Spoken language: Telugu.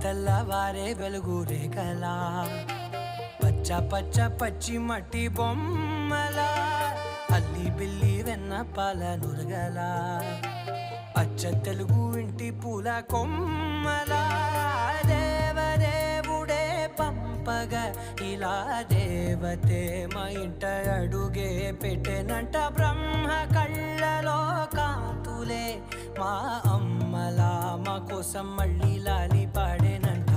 తెల్లవారే వెలుగు రేఖలా పచ్చ పచ్చ పచ్చి మట్టి బొమ్మలా అల్లి బిల్లి వెన్న పాల నురగలా అచ్చ తెలుగు ఇంటి పూల కొమ్మలా దేవదేవుడే పంపగా ఇలా దేవతే మా ఇంట అడుగే పెట్టెనంట బ్రహ్మ కళ్ళలో కాంతులే మా అమ్మలా మా కోసం మళ్ళీ లాలి పాడేనంట.